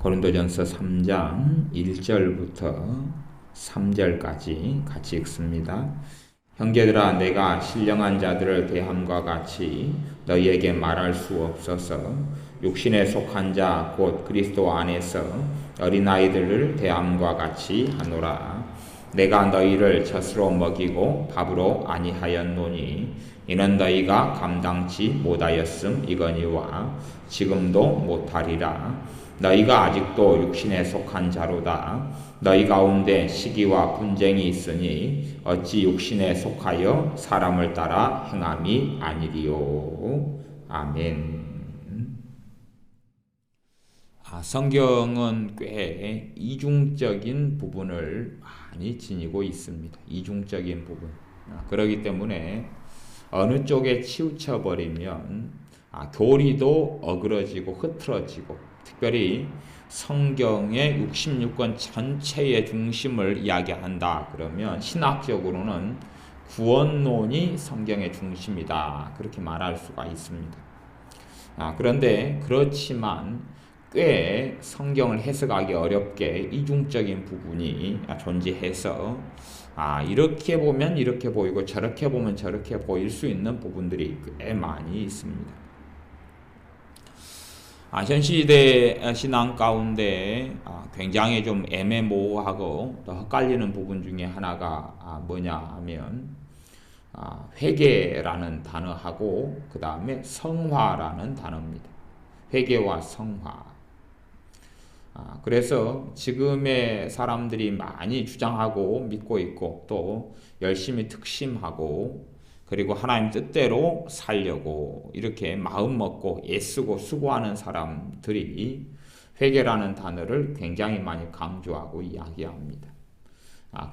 고린도전서 3장 1절부터 3절까지 같이 읽습니다. 형제들아, 내가 신령한 자들을 대함과 같이 너희에게 말할 수 없어서 육신에 속한 자 곧 그리스도 안에서 어린아이들을 대함과 같이 하노라. 내가 너희를 젖으로 먹이고 밥으로 아니하였노니 이는 너희가 감당치 못하였음이거니와 지금도 못하리라. 너희가 아직도 육신에 속한 자로다. 너희 가운데 시기와 분쟁이 있으니 어찌 육신에 속하여 사람을 따라 행함이 아니리요. 아멘. 성경은 꽤 이중적인 부분을 많이 지니고 있습니다. 이중적인 부분. 그렇기 때문에 어느 쪽에 치우쳐버리면 교리도 어그러지고 흐트러지고, 특별히 성경의 66권 전체의 중심을 이야기한다 그러면 신학적으로는 구원론이 성경의 중심이다 그렇게 말할 수가 있습니다. 그런데 그렇지만 꽤 성경을 해석하기 어렵게 이중적인 부분이 존재해서 이렇게 보면 이렇게 보이고 저렇게 보면 저렇게 보일 수 있는 부분들이 꽤 많이 있습니다. 현시대 신앙 가운데 굉장히 좀 애매모호하고 또 헷갈리는 부분 중에 하나가 뭐냐 하면 회개라는 단어하고 그 다음에 성화라는 단어입니다. 회개와 성화. 그래서 지금의 사람들이 많이 주장하고 믿고 있고 또 열심히 특심하고 그리고 하나님 뜻대로 살려고 이렇게 마음 먹고 애쓰고 수고하는 사람들이 회개라는 단어를 굉장히 많이 강조하고 이야기합니다.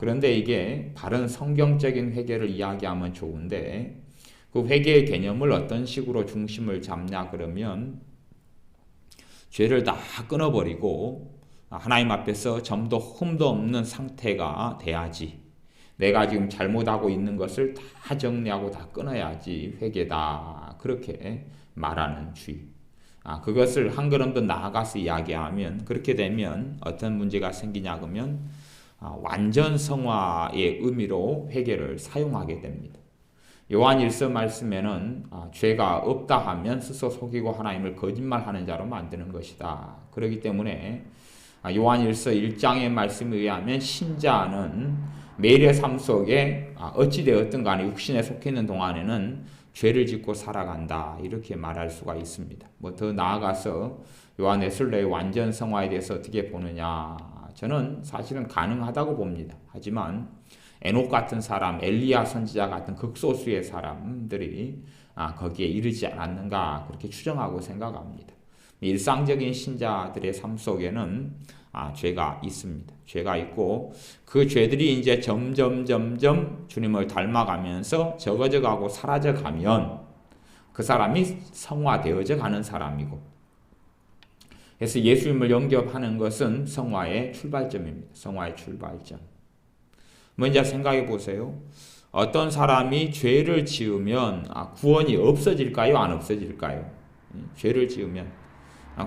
그런데 이게 바른 성경적인 회개를 이야기하면 좋은데 그 회개의 개념을 어떤 식으로 중심을 잡냐 그러면 죄를 다 끊어버리고 하나님 앞에서 점도 흠도 없는 상태가 돼야지. 내가 지금 잘못하고 있는 것을 다 정리하고 다 끊어야지 회개다. 그렇게 말하는 주의. 그것을 한 걸음 더 나아가서 이야기하면 그렇게 되면 어떤 문제가 생기냐 그러면 완전 성화의 의미로 회개를 사용하게 됩니다. 요한 1서 말씀에는 죄가 없다 하면 스스로 속이고 하나님을 거짓말하는 자로 만드는 것이다. 그렇기 때문에 요한 1서 1장의 말씀에 의하면 신자는 매일의 삶 속에 어찌되었든 간에 육신에 속해 있는 동안에는 죄를 짓고 살아간다. 이렇게 말할 수가 있습니다. 더 나아가서 요한 웨슬레의 완전 성화에 대해서 어떻게 보느냐. 저는 사실은 가능하다고 봅니다. 하지만 에녹 같은 사람, 엘리야 선지자 같은 극소수의 사람들이 거기에 이르지 않았는가 그렇게 추정하고 생각합니다. 일상적인 신자들의 삶 속에는 죄가 있습니다. 죄가 있고 그 죄들이 이제 점점 주님을 닮아가면서 적어져가고 사라져가면 그 사람이 성화되어져 가는 사람이고, 그래서 예수님을 영접하는 것은 성화의 출발점입니다. 성화의 출발점. 먼저 생각해 보세요. 어떤 사람이 죄를 지으면 구원이 없어질까요? 안 없어질까요? 죄를 지으면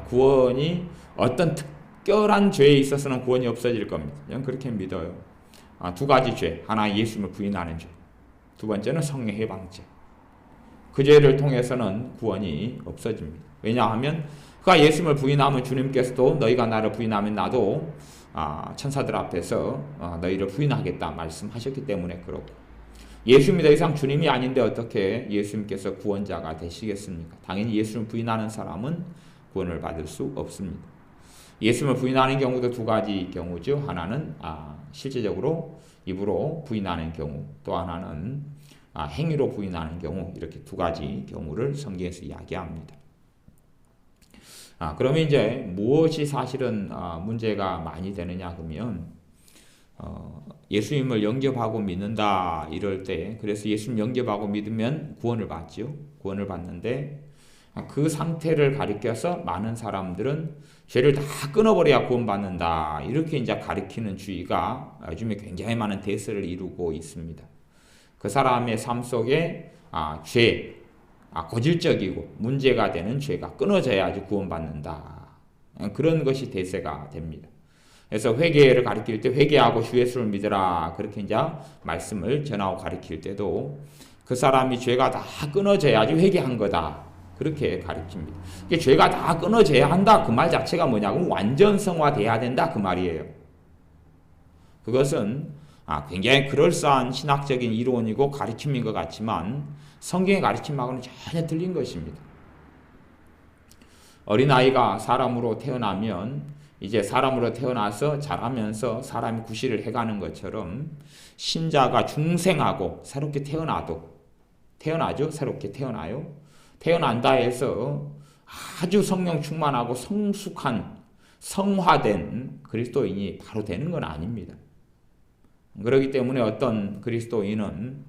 구원이 어떤 특별한 죄에 있어서는 구원이 없어질 겁니다. 저는 그렇게 믿어요. 두 가지 죄. 하나 예수님을 부인하는 죄. 두 번째는 성령 해방죄. 그 죄를 통해서는 구원이 없어집니다. 왜냐하면 그가 예수님을 부인하면 주님께서도 너희가 나를 부인하면 나도 천사들 앞에서 너희를 부인하겠다 말씀하셨기 때문에 그렇고, 예수님이 더 이상 주님이 아닌데 어떻게 예수님께서 구원자가 되시겠습니까? 당연히 예수님을 부인하는 사람은 구원을 받을 수 없습니다. 예수님을 부인하는 경우도 두 가지 경우죠. 하나는 실제적으로 입으로 부인하는 경우, 또 하나는 행위로 부인하는 경우, 이렇게 두 가지 경우를 성경에서 이야기합니다. 그러면 이제 무엇이 사실은 문제가 많이 되느냐 그러면 예수님을 영접하고 믿는다 이럴 때, 그래서 예수님 영접하고 믿으면 구원을 받죠. 구원을 받는데 그 상태를 가리켜서 많은 사람들은 죄를 다 끊어버려야 구원받는다 이렇게 이제 가리키는 주의가 요즘에 굉장히 많은 대세를 이루고 있습니다. 그 사람의 삶 속에 죄, 고질적이고 문제가 되는 죄가 끊어져야지 구원받는다. 그런 것이 대세가 됩니다. 그래서 회개를 가르칠 때 회개하고 주 예수를 믿으라 그렇게 이제 말씀을 전하고 가르칠 때도 그 사람이 죄가 다 끊어져야지 회개한 거다 그렇게 가르칩니다. 이게 죄가 다 끊어져야 한다 그 말 자체가 뭐냐고 완전 성화돼야 된다 그 말이에요. 그것은 굉장히 그럴싸한 신학적인 이론이고 가르침인 것 같지만 성경의 가르침하고는 전혀 틀린 것입니다. 어린아이가 사람으로 태어나면 이제 사람으로 태어나서 자라면서 사람이 구실을 해가는 것처럼 신자가 중생하고 새롭게 태어나죠. 새롭게 태어나요. 태어난다 해서 아주 성령 충만하고 성숙한 성화된 그리스도인이 바로 되는 건 아닙니다. 그렇기 때문에 어떤 그리스도인은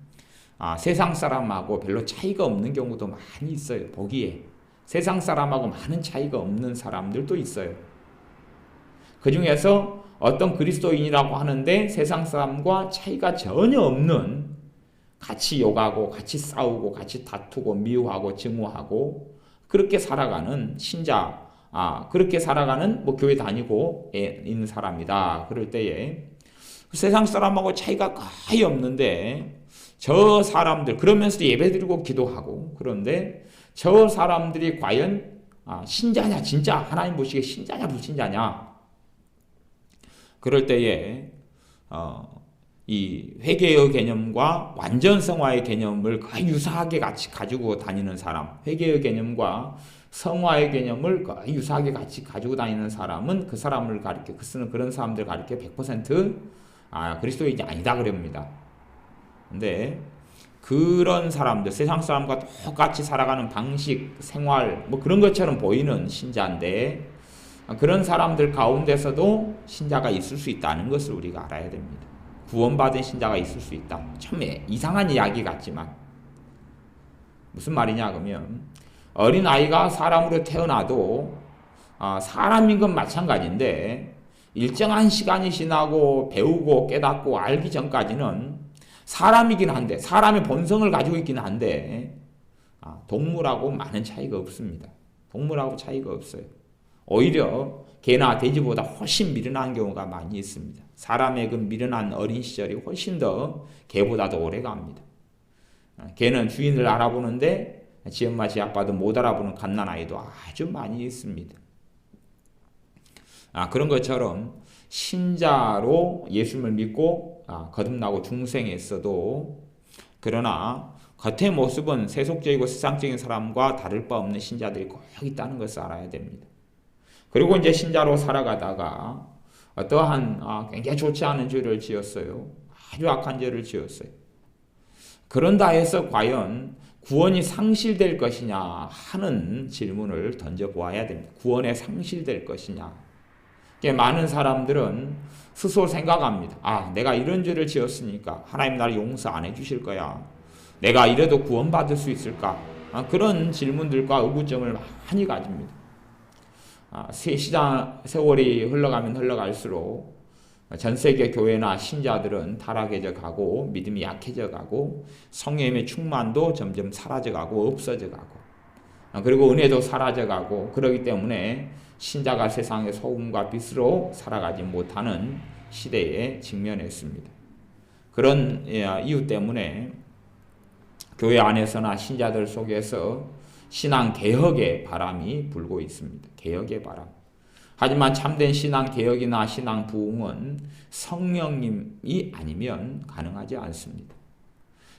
세상 사람하고 별로 차이가 없는 경우도 많이 있어요. 보기에 세상 사람하고 많은 차이가 없는 사람들도 있어요. 그 중에서 어떤 그리스도인이라고 하는데 세상 사람과 차이가 전혀 없는 같이 욕하고 같이 싸우고 같이 다투고 미워하고 증오하고 그렇게 살아가는 신자, 그렇게 살아가는 교회 다니고 있는 사람이다. 그럴 때에 세상 사람하고 차이가 거의 없는데 저 사람들 그러면서도 예배드리고 기도하고 그런데 저 사람들이 과연 신자냐 진짜 하나님 보시기에 신자냐 불신자냐 그럴 때에 이 회개의 개념과 완전 성화의 개념을 거의 유사하게 같이 가지고 다니는 사람, 회개의 개념과 성화의 개념을 거의 유사하게 같이 가지고 다니는 사람은 그 사람을 가리켜, 그런 사람들 가리켜 100% 그리스도인이 아니다 그럽니다. 근데 그런 사람들, 세상 사람과 똑같이 살아가는 방식, 생활, 그런 것처럼 보이는 신자인데 그런 사람들 가운데서도 신자가 있을 수 있다는 것을 우리가 알아야 됩니다. 구원받은 신자가 있을 수 있다. 참 이상한 이야기 같지만 무슨 말이냐 그러면 어린아이가 사람으로 태어나도 사람인 건 마찬가지인데 일정한 시간이 지나고 배우고 깨닫고 알기 전까지는 사람이긴 한데 사람의 본성을 가지고 있긴 한데 동물하고 많은 차이가 없습니다. 동물하고 차이가 없어요. 오히려 개나 돼지보다 훨씬 미련한 경우가 많이 있습니다. 사람의 그 미련한 어린 시절이 훨씬 더 개보다도 오래 갑니다. 개는 주인을 알아보는데 지엄마 지아빠도 못 알아보는 갓난아이도 아주 많이 있습니다. 그런 것처럼 신자로 예수님을 믿고 거듭나고 중생했어도 그러나 겉의 모습은 세속적이고 세상적인 사람과 다를 바 없는 신자들이 꼭 있다는 것을 알아야 됩니다. 그리고 이제 신자로 살아가다가 어떠한 굉장히 좋지 않은 죄를 지었어요. 아주 악한 죄를 지었어요. 그런다 해서 과연 구원이 상실될 것이냐 하는 질문을 던져보아야 됩니다. 구원에 상실될 것이냐. 많은 사람들은 스스로 생각합니다. 내가 이런 죄를 지었으니까 하나님 나를 용서 안 해주실 거야. 내가 이래도 구원받을 수 있을까? 그런 질문들과 의구점을 많이 가집니다. 세월이 흘러가면 흘러갈수록 전 세계 교회나 신자들은 타락해져 가고 믿음이 약해져 가고 성령의 충만도 점점 사라져 가고 없어져 가고 그리고 은혜도 사라져 가고 그러기 때문에 신자가 세상의 소금과 빛으로 살아가지 못하는 시대에 직면했습니다. 그런 이유 때문에 교회 안에서나 신자들 속에서 신앙 개혁의 바람이 불고 있습니다. 개혁의 바람. 하지만 참된 신앙 개혁이나 신앙 부흥은 성령님이 아니면 가능하지 않습니다.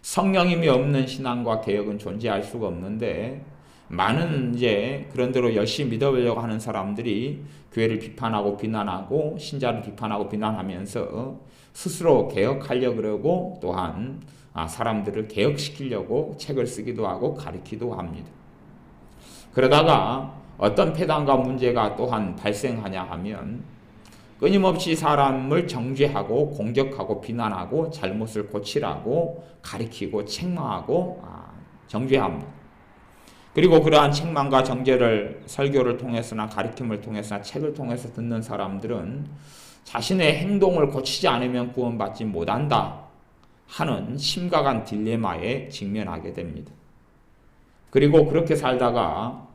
성령님이 없는 신앙과 개혁은 존재할 수가 없는데 많은 이제 그런대로 열심히 믿어보려고 하는 사람들이 교회를 비판하고 비난하고 신자를 비판하고 비난하면서 스스로 개혁하려고 그러고 또한 사람들을 개혁시키려고 책을 쓰기도 하고 가르치기도 합니다. 그러다가 어떤 폐단과 문제가 또한 발생하냐 하면 끊임없이 사람을 정죄하고 공격하고 비난하고 잘못을 고치라고 가르치고 책망하고 정죄합니다. 그리고 그러한 책망과 정죄를 설교를 통해서나 가르침을 통해서나 책을 통해서 듣는 사람들은 자신의 행동을 고치지 않으면 구원받지 못한다 하는 심각한 딜레마에 직면하게 됩니다. 그리고 그렇게 살다가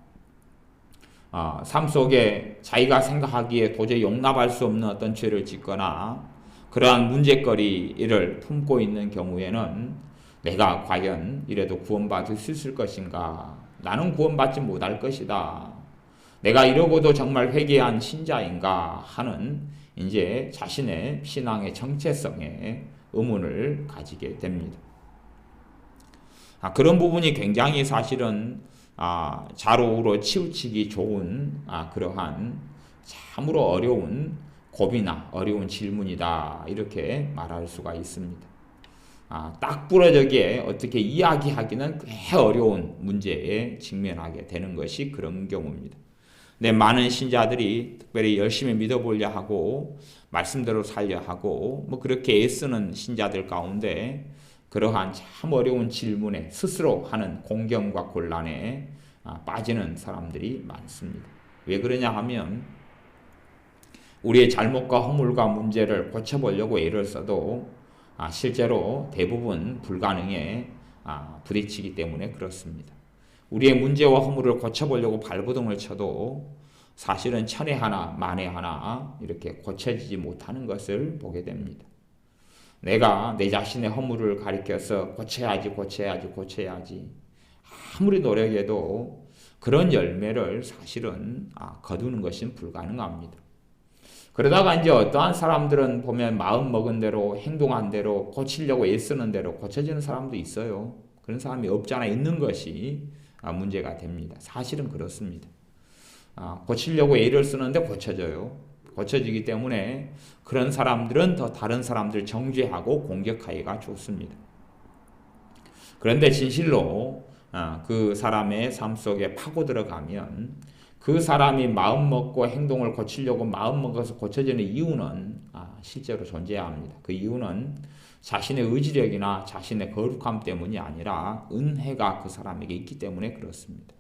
삶 속에 자기가 생각하기에 도저히 용납할 수 없는 어떤 죄를 짓거나 그러한 문제거리를 품고 있는 경우에는 내가 과연 이래도 구원받을 수 있을 것인가? 나는 구원받지 못할 것이다. 내가 이러고도 정말 회개한 신자인가 하는 이제 자신의 신앙의 정체성에 의문을 가지게 됩니다. 그런 부분이 굉장히 사실은 좌우로 치우치기 좋은 그러한 참으로 어려운 고비나 어려운 질문이다 이렇게 말할 수가 있습니다. 딱 부러지게 어떻게 이야기하기는 꽤 어려운 문제에 직면하게 되는 것이 그런 경우입니다. 많은 신자들이 특별히 열심히 믿어보려 하고 말씀대로 살려 하고 그렇게 애쓰는 신자들 가운데 그러한 참 어려운 질문에 스스로 하는 공경과 곤란에 빠지는 사람들이 많습니다. 왜 그러냐 하면 우리의 잘못과 허물과 문제를 고쳐보려고 애를 써도 실제로 대부분 불가능에 부딪히기 때문에 그렇습니다. 우리의 문제와 허물을 고쳐보려고 발버둥을 쳐도 사실은 천에 하나 만에 하나 이렇게 고쳐지지 못하는 것을 보게 됩니다. 내가 내 자신의 허물을 가리켜서 고쳐야지 아무리 노력해도 그런 열매를 사실은 거두는 것은 불가능합니다. 그러다가 이제 어떠한 사람들은 보면 마음 먹은 대로 행동한 대로 고치려고 애쓰는 대로 고쳐지는 사람도 있어요. 그런 사람이 없잖아 있는 것이 문제가 됩니다. 사실은 그렇습니다. 고치려고 애를 쓰는데 고쳐져요. 고쳐지기 때문에 그런 사람들은 더 다른 사람들 정죄하고 공격하기가 좋습니다. 그런데 진실로 그 사람의 삶 속에 파고 들어가면 그 사람이 마음 먹고 행동을 고치려고 마음 먹어서 고쳐지는 이유는 실제로 존재합니다. 그 이유는 자신의 의지력이나 자신의 거룩함 때문이 아니라 은혜가 그 사람에게 있기 때문에 그렇습니다.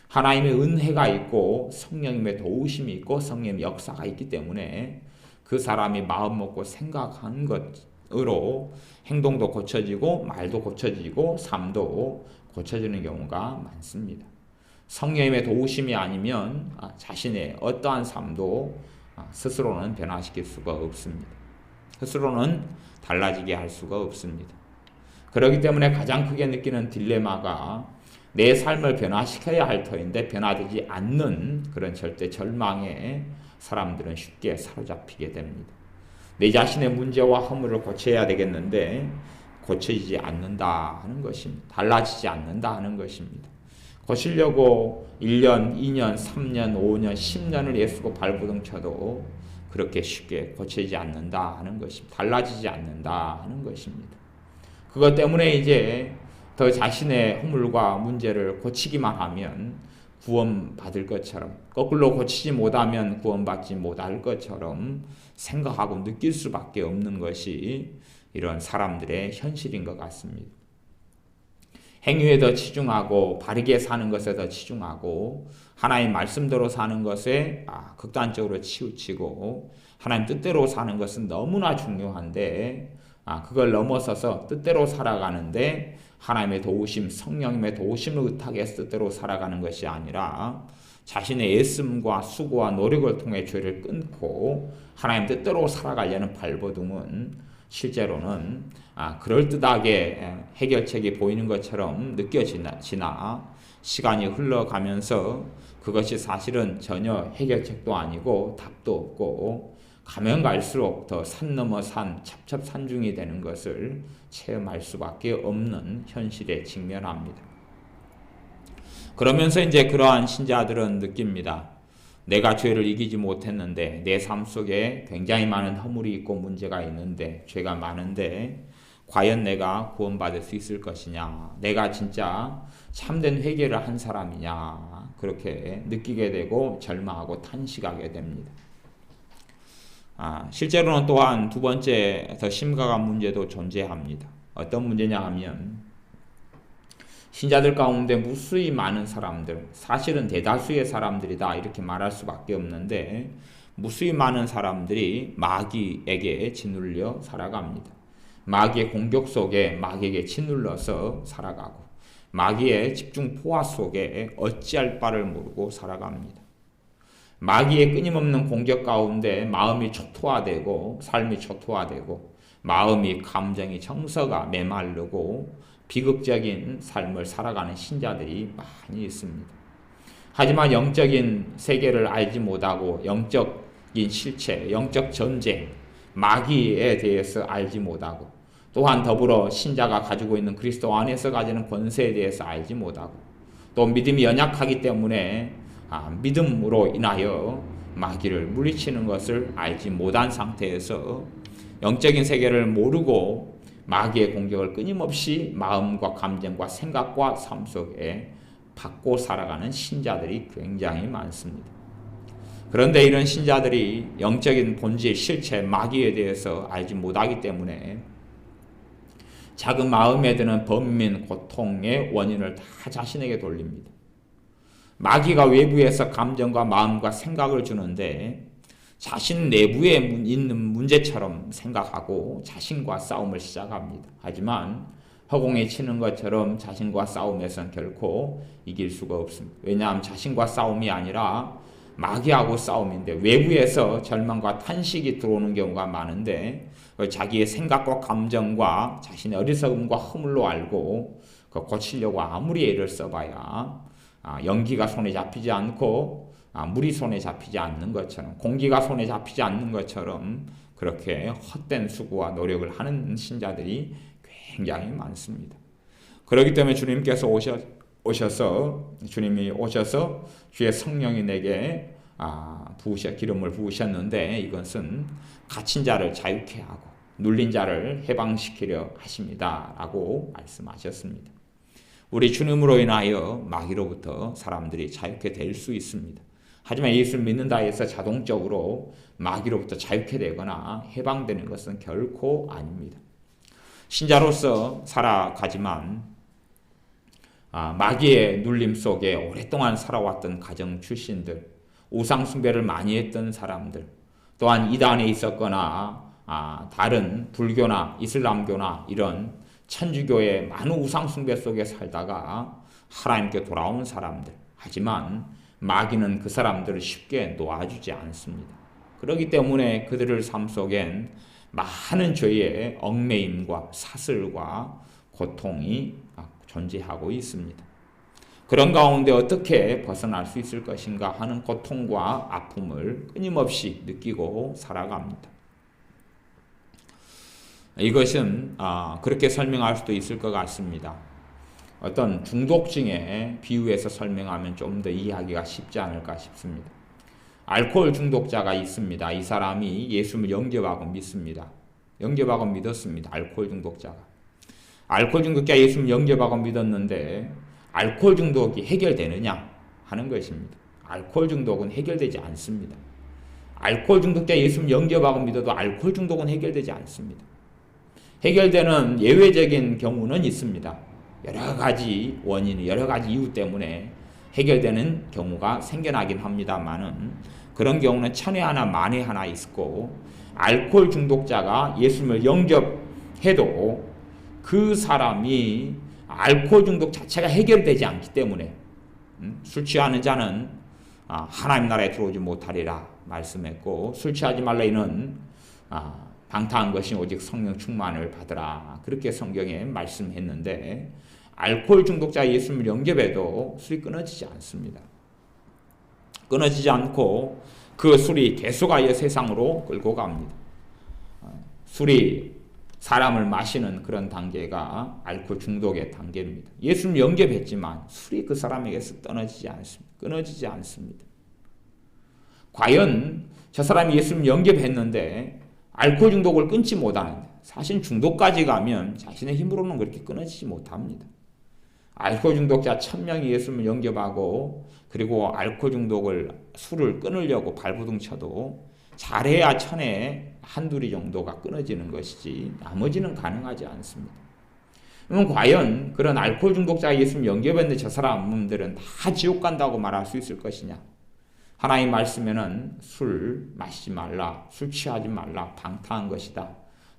하나님의 은혜가 있고 성령님의 도우심이 있고 성령님의 역사가 있기 때문에 그 사람이 마음 먹고 생각한 것으로 행동도 고쳐지고 말도 고쳐지고 삶도 고쳐지는 경우가 많습니다. 성령님의 도우심이 아니면 자신의 어떠한 삶도 스스로는 변화시킬 수가 없습니다. 스스로는 달라지게 할 수가 없습니다. 그렇기 때문에 가장 크게 느끼는 딜레마가 내 삶을 변화시켜야 할 터인데 변화되지 않는 그런 절대 절망에 사람들은 쉽게 사로잡히게 됩니다. 내 자신의 문제와 허물을 고쳐야 되겠는데 고쳐지지 않는다 하는 것입니다. 달라지지 않는다 하는 것입니다. 고치려고 1년, 2년, 3년, 5년, 10년을 애쓰고 발버둥 쳐도 그렇게 쉽게 고치지 않는다 하는 것입니다. 달라지지 않는다 하는 것입니다. 그것 때문에 이제 더 자신의 허물과 문제를 고치기만 하면 구원받을 것처럼 거꾸로 고치지 못하면 구원받지 못할 것처럼 생각하고 느낄 수밖에 없는 것이 이런 사람들의 현실인 것 같습니다. 행위에 더 치중하고 바르게 사는 것에 더 치중하고 하나님 말씀대로 사는 것에 극단적으로 치우치고 하나님 뜻대로 사는 것은 너무나 중요한데 그걸 넘어서서 뜻대로 살아가는데 하나님의 도우심, 성령님의 도우심을 의탁해서 뜻대로 살아가는 것이 아니라 자신의 애씀과 수고와 노력을 통해 죄를 끊고 하나님 뜻대로 살아가려는 발버둥은 실제로는 그럴듯하게 해결책이 보이는 것처럼 느껴지나 시간이 흘러가면서 그것이 사실은 전혀 해결책도 아니고 답도 없고 가면 갈수록 더 산 넘어 산, 첩첩산중이 되는 것을 체험할 수밖에 없는 현실에 직면합니다. 그러면서 이제 그러한 신자들은 느낍니다. 내가 죄를 이기지 못했는데 내 삶 속에 굉장히 많은 허물이 있고 문제가 있는데 죄가 많은데 과연 내가 구원받을 수 있을 것이냐, 내가 진짜 참된 회개를 한 사람이냐 그렇게 느끼게 되고 절망하고 탄식하게 됩니다. 실제로는 또한 두 번째 더 심각한 문제도 존재합니다. 어떤 문제냐 하면 신자들 가운데 무수히 많은 사람들, 사실은 대다수의 사람들이다 이렇게 말할 수밖에 없는데 무수히 많은 사람들이 마귀에게 짓눌려 살아갑니다. 마귀의 공격 속에 마귀에게 짓눌러서 살아가고 마귀의 집중 포화 속에 어찌할 바를 모르고 살아갑니다. 마귀의 끊임없는 공격 가운데 마음이 초토화되고 삶이 초토화되고 마음이 감정이 정서가 메마르고 비극적인 삶을 살아가는 신자들이 많이 있습니다. 하지만 영적인 세계를 알지 못하고 영적인 실체, 영적 전쟁, 마귀에 대해서 알지 못하고 또한 더불어 신자가 가지고 있는 그리스도 안에서 가지는 권세에 대해서 알지 못하고 또 믿음이 연약하기 때문에 믿음으로 인하여 마귀를 물리치는 것을 알지 못한 상태에서 영적인 세계를 모르고 마귀의 공격을 끊임없이 마음과 감정과 생각과 삶 속에 받고 살아가는 신자들이 굉장히 많습니다. 그런데 이런 신자들이 영적인 본질, 실체, 마귀에 대해서 알지 못하기 때문에 작은 마음에 드는 범민, 고통의 원인을 다 자신에게 돌립니다. 마귀가 외부에서 감정과 마음과 생각을 주는데 자신 내부에 있는 문제처럼 생각하고 자신과 싸움을 시작합니다. 하지만 허공에 치는 것처럼 자신과 싸움에선 결코 이길 수가 없습니다. 왜냐하면 자신과 싸움이 아니라 마귀하고 싸움인데 외부에서 절망과 탄식이 들어오는 경우가 많은데 자기의 생각과 감정과 자신의 어리석음과 허물로 알고 고치려고 아무리 애를 써봐야 연기가 손에 잡히지 않고 물이 손에 잡히지 않는 것처럼 공기가 손에 잡히지 않는 것처럼 그렇게 헛된 수고와 노력을 하는 신자들이 굉장히 많습니다. 그렇기 때문에 주님께서 주님이 오셔서 주의 성령이 내게 기름을 부으셨는데 이것은 갇힌 자를 자유케 하고 눌린 자를 해방시키려 하십니다. 라고 말씀하셨습니다. 우리 주님으로 인하여 마귀로부터 사람들이 자유케 될 수 있습니다. 하지만 예수를 믿는다 해서 자동적으로 마귀로부터 자유케 되거나 해방되는 것은 결코 아닙니다. 신자로서 살아가지만 마귀의 눌림 속에 오랫동안 살아왔던 가정 출신들, 우상 숭배를 많이 했던 사람들, 또한 이단에 있었거나 다른 불교나 이슬람교나 이런 천주교의 많은 우상 숭배 속에 살다가 하나님께 돌아온 사람들, 하지만 마귀는 그 사람들을 쉽게 놓아주지 않습니다. 그렇기 때문에 그들의 삶 속엔 많은 죄의 얽매임과 사슬과 고통이 존재하고 있습니다. 그런 가운데 어떻게 벗어날 수 있을 것인가 하는 고통과 아픔을 끊임없이 느끼고 살아갑니다. 이것은 그렇게 설명할 수도 있을 것 같습니다. 어떤 중독증에 비유해서 설명하면 좀 더 이해하기가 쉽지 않을까 싶습니다. 알코올 중독자가 있습니다. 이 사람이 예수를 영접하고 믿습니다. 영접하고 믿었습니다. 알코올 중독자가. 알코올 중독자 예수를 영접하고 믿었는데 알코올 중독이 해결되느냐 하는 것입니다. 알코올 중독은 해결되지 않습니다. 알코올 중독자 예수를 영접하고 믿어도 알코올 중독은 해결되지 않습니다. 해결되는 예외적인 경우는 있습니다. 여러 가지 원인, 여러 가지 이유 때문에 해결되는 경우가 생겨나긴 합니다만은 그런 경우는 천에 하나 만에 하나 있고 알코올 중독자가 예수님을 영접해도 그 사람이 알코올 중독 자체가 해결되지 않기 때문에 술 취하는 자는 하나님 나라에 들어오지 못하리라 말씀했고 술 취하지 말라 이는 방탕한 것이 오직 성령 충만을 받으라 그렇게 성경에 말씀했는데 알코올 중독자 예수님을 영접해도 술이 끊어지지 않습니다. 끊어지지 않고 그 술이 계속하여 세상으로 끌고 갑니다. 술이 사람을 마시는 그런 단계가 알코올 중독의 단계입니다. 예수님 영접했지만 술이 그 사람에게서 끊어지지 않습니다. 과연 저 사람이 예수님 영접했는데 알코올 중독을 끊지 못하는데 사실 중독까지 가면 자신의 힘으로는 그렇게 끊어지지 못합니다. 알코올 중독자 1000명이 예수님을 영접하고 그리고 알코올 중독을 술을 끊으려고 발부둥 쳐도 잘해야 1000에 한둘이 정도가 끊어지는 것이지 나머지는 가능하지 않습니다. 그럼 과연 그런 알코올 중독자 예수님 영접했는데 저 사람들은 다 지옥 간다고 말할 수 있을 것이냐? 하나님 말씀에는 술 마시지 말라, 술 취하지 말라, 방탕한 것이다.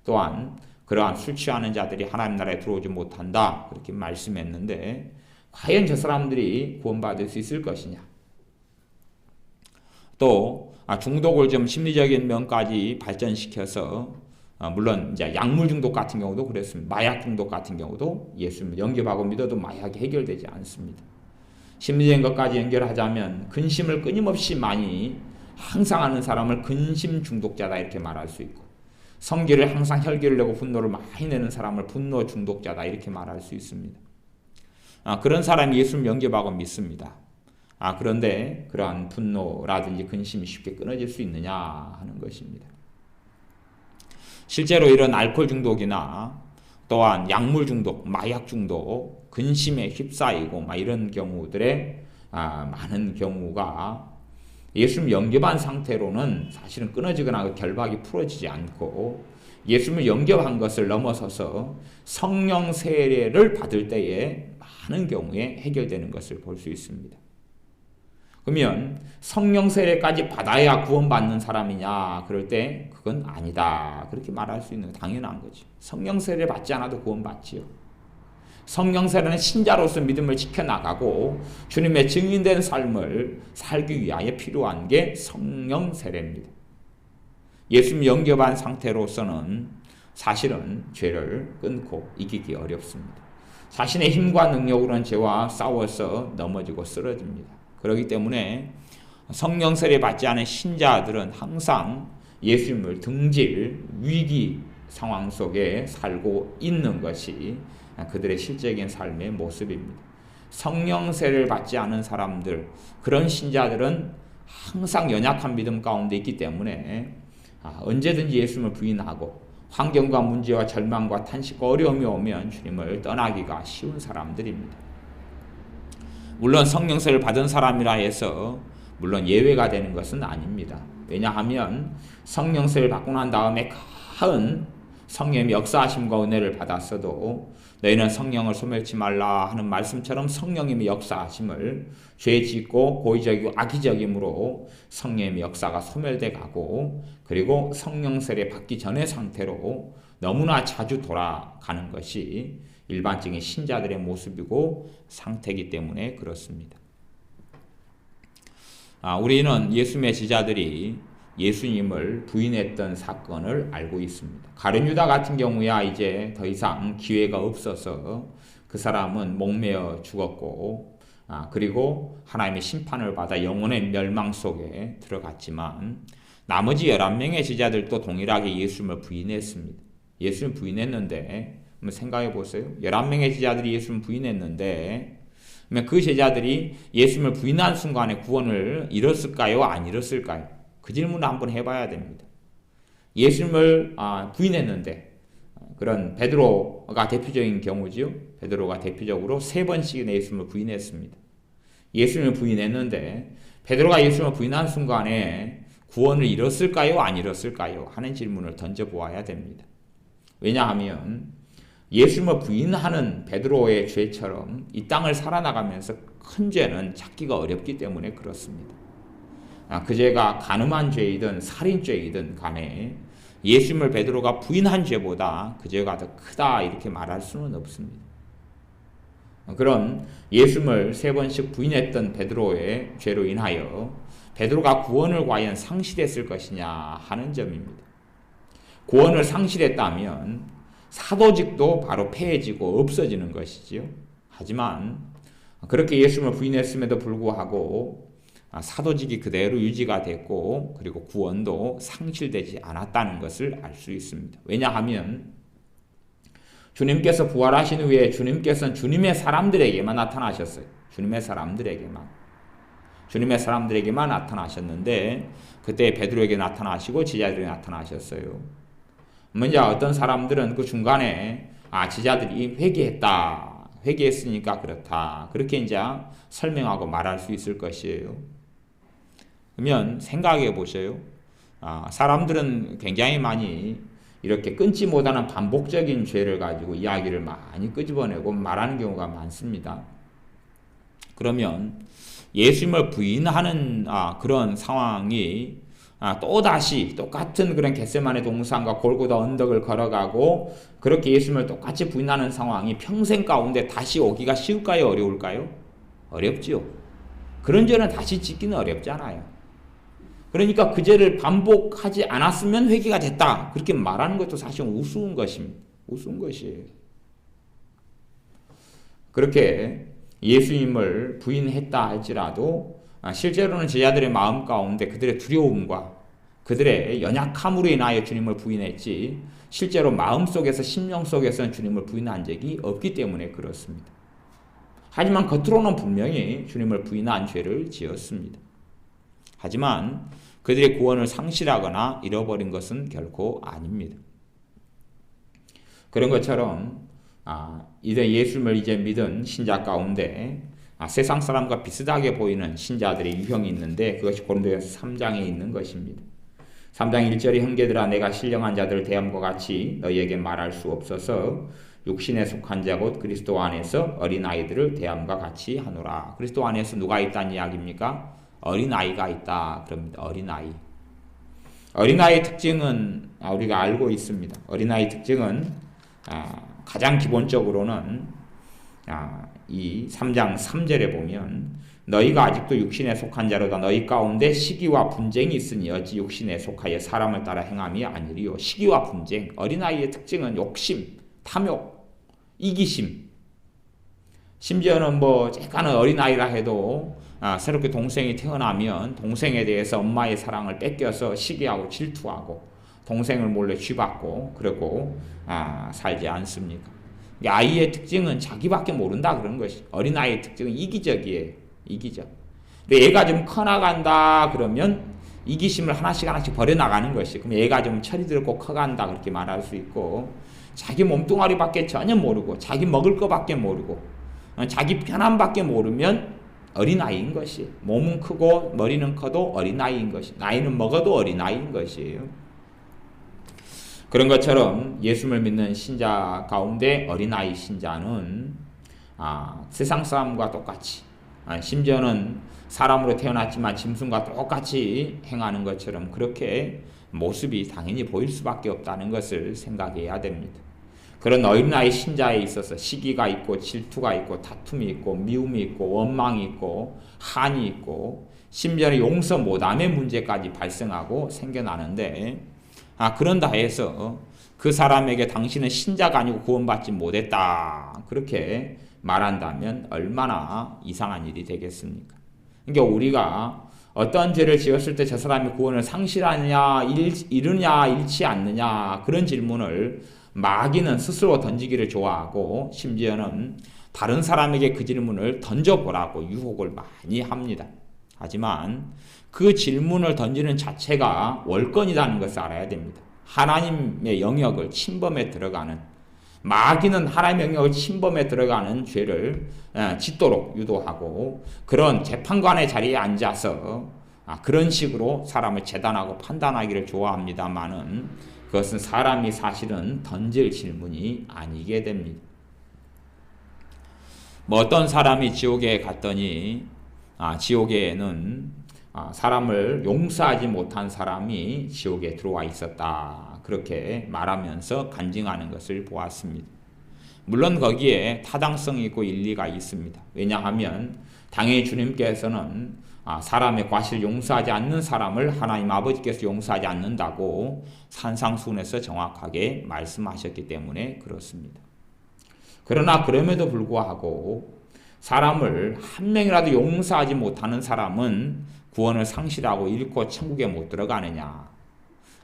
또한 그러한 술 취하는 자들이 하나님 나라에 들어오지 못한다. 그렇게 말씀했는데 과연 저 사람들이 구원받을 수 있을 것이냐? 또 중독을 좀 심리적인 면까지 발전시켜서 물론 이제 약물 중독 같은 경우도 그랬습니다. 마약 중독 같은 경우도 예수님을 영접하고 믿어도 마약이 해결되지 않습니다. 심리적인 것까지 연결하자면 근심을 끊임없이 많이 항상 하는 사람을 근심 중독자다 이렇게 말할 수 있고, 성기를 항상 혈기를 내고 분노를 많이 내는 사람을 분노 중독자다 이렇게 말할 수 있습니다. 그런 사람이 예수를 영접하고 믿습니다. 그런데 그러한 분노라든지 근심이 쉽게 끊어질 수 있느냐 하는 것입니다. 실제로 이런 알코올 중독이나 또한 약물 중독, 마약 중독, 근심에 휩싸이고 이런 경우들의 많은 경우가 예수님을 영접한 상태로는 사실은 끊어지거나 결박이 풀어지지 않고, 예수님을 영접한 것을 넘어서서 성령 세례를 받을 때에 많은 경우에 해결되는 것을 볼 수 있습니다. 그러면 성령 세례까지 받아야 구원받는 사람이냐? 그럴 때 그건 아니다. 그렇게 말할 수 있는 당연한 거죠. 성령 세례 받지 않아도 구원받지요. 성령 세례는 신자로서 믿음을 지켜나가고 주님의 증인된 삶을 살기 위하여 필요한 게 성령 세례입니다. 예수님 영접한 상태로서는 사실은 죄를 끊고 이기기 어렵습니다. 자신의 힘과 능력으로는 죄와 싸워서 넘어지고 쓰러집니다. 그렇기 때문에 성령 세례 받지 않은 신자들은 항상 예수님을 등질 위기 상황 속에 살고 있는 것이 그들의 실제적인 삶의 모습입니다. 성령 세례를 받지 않은 사람들, 그런 신자들은 항상 연약한 믿음 가운데 있기 때문에 언제든지 예수님을 부인하고 환경과 문제와 절망과 탄식과 어려움이 오면 주님을 떠나기가 쉬운 사람들입니다. 물론 성령 세례를 받은 사람이라 해서 물론 예외가 되는 것은 아닙니다. 왜냐하면 성령 세례를 받고 난 다음에 큰 성령의 역사하심과 은혜를 받았어도 너희는 성령을 소멸치 말라 하는 말씀처럼 성령님의 역사하심을 죄 짓고 고의적이고 악의적임으로 성령님의 역사가 소멸돼 가고, 그리고 성령 세례 받기 전의 상태로 너무나 자주 돌아가는 것이 일반적인 신자들의 모습이고 상태이기 때문에 그렇습니다. 우리는 예수님의 제자들이 예수님을 부인했던 사건을 알고 있습니다. 가룟 유다 같은 경우야 이제 더 이상 기회가 없어서 그 사람은 목매어 죽었고, 그리고 하나님의 심판을 받아 영혼의 멸망 속에 들어갔지만, 나머지 11명의 제자들도 동일하게 예수님을 부인했습니다. 예수님을 부인했는데 한번 생각해 보세요. 11명의 제자들이 예수님을 부인했는데 그 제자들이 예수님을 부인한 순간에 구원을 이뤘을까요? 안 이뤘을까요? 그 질문을 한번 해봐야 됩니다. 예수님을 부인했는데, 그런 베드로가 대표적인 경우지요. 베드로가 대표적으로 3번씩이나 예수님을 부인했습니다. 예수님을 부인했는데 베드로가 예수님을 부인한 순간에 구원을 이뤘을까요? 안 이뤘을까요? 하는 질문을 던져보아야 됩니다. 왜냐하면 예수님을 부인하는 베드로의 죄처럼 이 땅을 살아나가면서 큰 죄는 찾기가 어렵기 때문에 그렇습니다. 그 죄가 간음한 죄이든 살인죄이든 간에 예수님을 베드로가 부인한 죄보다 그 죄가 더 크다 이렇게 말할 수는 없습니다. 그런 예수님을 3번씩 부인했던 베드로의 죄로 인하여 베드로가 구원을 과연 상실했을 것이냐 하는 점입니다. 구원을 상실했다면 사도직도 바로 폐해지고 없어지는 것이지요. 하지만 그렇게 예수님을 부인했음에도 불구하고 사도직이 그대로 유지가 됐고, 그리고 구원도 상실되지 않았다는 것을 알 수 있습니다. 왜냐하면 주님께서 부활하신 후에 주님께서는 주님의 사람들에게만 나타나셨어요. 주님의 사람들에게만 나타나셨는데 그때 베드로에게 나타나시고 제자들에게 나타나셨어요. 먼저 어떤 사람들은 그 중간에 제자들이 회개했으니까 그렇다, 그렇게 이제 설명하고 말할 수 있을 것이에요. 그러면 생각해 보세요. 사람들은 굉장히 많이 이렇게 끊지 못하는 반복적인 죄를 가지고 이야기를 많이 끄집어내고 말하는 경우가 많습니다. 그러면 예수님을 부인하는 그런 상황이 또다시 똑같은 그런 겟세마네 동산과 골고다 언덕을 걸어가고 그렇게 예수님을 똑같이 부인하는 상황이 평생 가운데 다시 오기가 쉬울까요? 어려울까요? 어렵지요. 그런 죄는 다시 짓기는 어렵잖아요. 그러니까 그 죄를 반복하지 않았으면 회개가 됐다. 그렇게 말하는 것도 사실 우스운 것입니다. 우스운 것이에요. 그렇게 예수님을 부인했다 할지라도 실제로는 제자들의 마음 가운데 그들의 두려움과 그들의 연약함으로 인하여 주님을 부인했지 실제로 마음속에서 심령 속에서는 주님을 부인한 적이 없기 때문에 그렇습니다. 하지만 겉으로는 분명히 주님을 부인한 죄를 지었습니다. 하지만 그들의 구원을 상실하거나 잃어버린 것은 결코 아닙니다. 그런 것처럼 이제 예수님을 이제 믿은 신자 가운데 세상 사람과 비슷하게 보이는 신자들의 유형이 있는데 그것이 고린도전서 3장에 있는 것입니다. 3장 1절에 형제들아 내가 신령한 자들을 대함과 같이 너희에게 말할 수 없어서 육신에 속한 자 곧 그리스도 안에서 어린아이들을 대함과 같이 하노라. 그리스도 안에서 누가 있다는 이야기입니까? 어린아이가 있다. 그럽니다. 어린아이. 어린아이의 특징은 우리가 알고 있습니다. 어린아이 특징은 가장 기본적으로는 이 3장 3절에 보면 너희가 아직도 육신에 속한 자로다. 너희 가운데 시기와 분쟁이 있으니 어찌 육신에 속하여 사람을 따라 행함이 아니리요. 시기와 분쟁. 어린아이의 특징은 욕심, 탐욕, 이기심. 심지어는 약간은 어린아이라 해도 새롭게 동생이 태어나면 동생에 대해서 엄마의 사랑을 뺏겨서 시기하고 질투하고 동생을 몰래 쥐받고 그러고 살지 않습니까? 아이의 특징은 자기밖에 모른다 그런 것이. 어린아이의 특징은 이기적이에요. 이기적. 얘가 좀 커나간다 그러면 이기심을 하나씩 버려나가는 것이. 그럼 얘가 좀 철이 들고 커간다 그렇게 말할 수 있고 자기 몸뚱아리밖에 전혀 모르고 자기 먹을 거밖에 모르고 자기 편함밖에 모르면 어린아이인 것이. 몸은 크고 머리는 커도 어린아이인 것이. 나이는 먹어도 어린아이인 것이에요. 그런 것처럼 예수를 믿는 신자 가운데 어린아이 신자는 세상 사람과 똑같이 심지어는 사람으로 태어났지만 짐승과 똑같이 행하는 것처럼 그렇게 모습이 당연히 보일 수밖에 없다는 것을 생각해야 됩니다. 그런 어린아이 신자에 있어서 시기가 있고 질투가 있고 다툼이 있고 미움이 있고 원망이 있고 한이 있고 심지어는 용서 못함의 문제까지 발생하고 생겨나는데 그런다 해서 그 사람에게 당신은 신자가 아니고 구원받지 못했다 그렇게 말한다면 얼마나 이상한 일이 되겠습니까? 그러니까 우리가 어떤 죄를 지었을 때 저 사람이 구원을 상실하느냐 이르냐 잃지 않느냐 그런 질문을 마귀는 스스로 던지기를 좋아하고 심지어는 다른 사람에게 그 질문을 던져보라고 유혹을 많이 합니다. 하지만 그 질문을 던지는 자체가 월권이라는 것을 알아야 됩니다. 하나님의 영역을 침범해 들어가는 마귀는 하나님의 영역을 침범해 들어가는 죄를 짓도록 유도하고 그런 재판관의 자리에 앉아서 그런 식으로 사람을 재단하고 판단하기를 좋아합니다만은 그것은 사람이 사실은 던질 질문이 아니게 됩니다. 어떤 사람이 지옥에 갔더니 지옥에는 사람을 용서하지 못한 사람이 지옥에 들어와 있었다. 그렇게 말하면서 간증하는 것을 보았습니다. 물론 거기에 타당성이 있고 일리가 있습니다. 왜냐하면 당연히 주님께서는 사람의 과실을 용서하지 않는 사람을 하나님 아버지께서 용서하지 않는다고 산상수훈에서 정확하게 말씀하셨기 때문에 그렇습니다. 그러나 그럼에도 불구하고 사람을 한 명이라도 용서하지 못하는 사람은 구원을 상실하고 잃고 천국에 못 들어가느냐?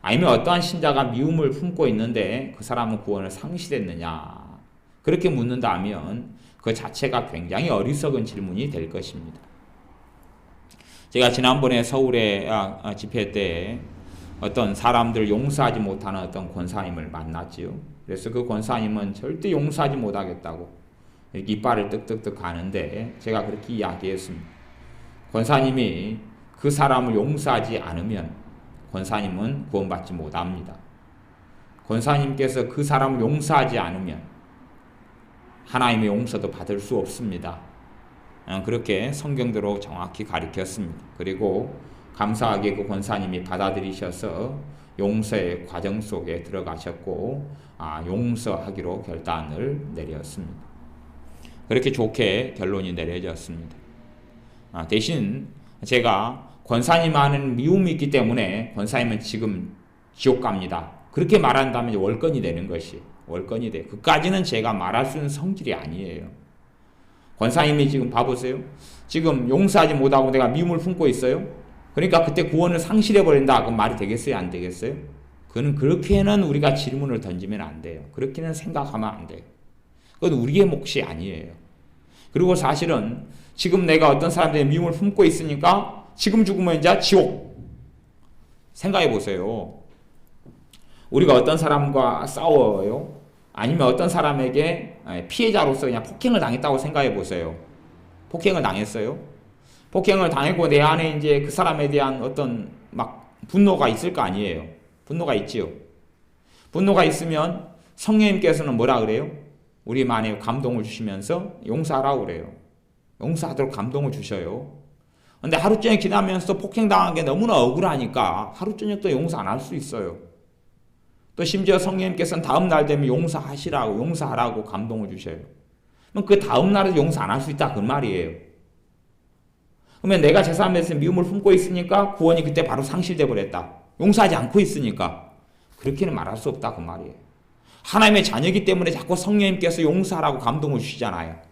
아니면 어떠한 신자가 미움을 품고 있는데 그 사람은 구원을 상실했느냐? 그렇게 묻는다면 그 자체가 굉장히 어리석은 질문이 될 것입니다. 제가 지난번에 서울에 집회 때 어떤 사람들 용서하지 못하는 어떤 권사님을 만났지요. 그래서 그 권사님은 절대 용서하지 못하겠다고 이렇게 이빨을 뜩뜩뜩 가는데 제가 그렇게 이야기했습니다. 권사님이 그 사람을 용서하지 않으면 권사님은 구원받지 못합니다. 권사님께서 그 사람을 용서하지 않으면 하나님의 용서도 받을 수 없습니다. 그렇게 성경대로 정확히 가르쳤습니다. 그리고 감사하게 그 권사님이 받아들이셔서 용서의 과정 속에 들어가셨고 용서하기로 결단을 내렸습니다. 그렇게 좋게 결론이 내려졌습니다. 대신 제가 권사님 안에는 미움이 있기 때문에 권사님은 지금 지옥 갑니다. 그렇게 말한다면 월권이 되는 것이 월권이 돼. 그까지는 제가 말할 수 있는 성질이 아니에요. 권사님이 지금 봐보세요. 지금 용서하지 못하고 내가 미움을 품고 있어요. 그러니까 그때 구원을 상실해 버린다. 그건 말이 되겠어요? 안 되겠어요? 그는 그렇게는 우리가 질문을 던지면 안 돼요. 그렇게는 생각하면 안 돼요. 그건 우리의 몫이 아니에요. 그리고 사실은 지금 내가 어떤 사람들의 미움을 품고 있으니까 지금 죽으면 이제 지옥. 생각해 보세요. 우리가 어떤 사람과 싸워요. 아니면 어떤 사람에게 피해자로서 그냥 폭행을 당했다고 생각해 보세요. 폭행을 당했어요. 폭행을 당했고 내 안에 이제 그 사람에 대한 어떤 막 분노가 있을 거 아니에요. 분노가 있지요. 분노가 있으면 성령님께서는 뭐라 그래요? 우리 마음에 감동을 주시면서 용서하라고 그래요. 용서하도록 감동을 주셔요. 근데 하루 종일 지나면서 폭행당한 게 너무나 억울하니까 하루 종일 또 용서 안 할 수 있어요. 또 심지어 성령님께서는 다음 날 되면 용서하시라고 용서하라고 감동을 주셔요. 그럼 그 다음 날에도 용서 안 할 수 있다 그 말이에요. 그러면 내가 제3에서 미움을 품고 있으니까 구원이 그때 바로 상실돼 버렸다. 용서하지 않고 있으니까 그렇게는 말할 수 없다 그 말이에요. 하나님의 자녀이기 때문에 자꾸 성령님께서 용서하라고 감동을 주시잖아요.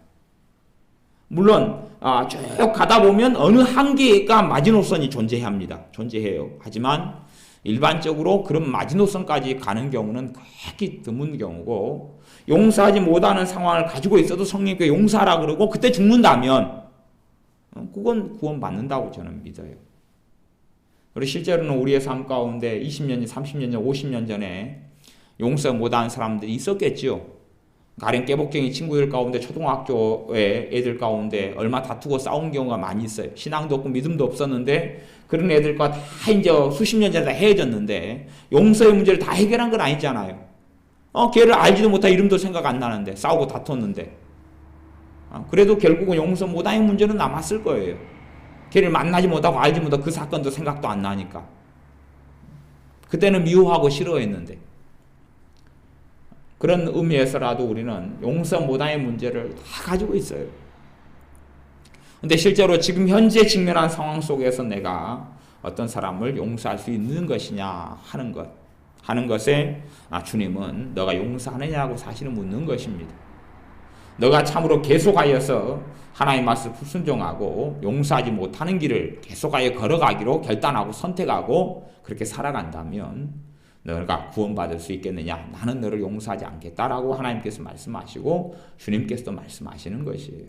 물론 쭉 가다 보면 어느 한계가 마지노선이 존재합니다. 존재해요. 하지만 일반적으로 그런 마지노선까지 가는 경우는 굉장히 드문 경우고 용서하지 못하는 상황을 가지고 있어도 성령님께 용서하라 그러고 그때 죽는다면 그건 구원받는다고 저는 믿어요. 그리고 실제로는 우리의 삶 가운데 20년, 30년 전, 50년 전에 용서 못하는 사람들이 있었겠죠. 가령 깨복쟁이 친구들 가운데 초등학교의 애들 가운데 얼마 다투고 싸운 경우가 많이 있어요. 신앙도 없고 믿음도 없었는데 그런 애들과 다 이제 수십 년 전에 다 헤어졌는데 용서의 문제를 다 해결한 건 아니잖아요. 걔를 알지도 못하고 이름도 생각 안 나는데 싸우고 다퉜는데 그래도 결국은 용서 못하는 문제는 남았을 거예요. 걔를 만나지 못하고 알지 못하고 그 사건도 생각도 안 나니까. 그때는 미워하고 싫어했는데 그런 의미에서라도 우리는 용서 못하는 문제를 다 가지고 있어요. 근데 실제로 지금 현재 직면한 상황 속에서 내가 어떤 사람을 용서할 수 있는 것이냐 하는 것에 주님은 너가 용서하느냐고 사실은 묻는 것입니다. 너가 참으로 계속하여서 하나님의 말씀 불순종하고 용서하지 못하는 길을 계속하여 걸어가기로 결단하고 선택하고 그렇게 살아간다면 너가 구원받을 수 있겠느냐? 나는 너를 용서하지 않겠다라고 하나님께서 말씀하시고 주님께서도 말씀하시는 것이에요.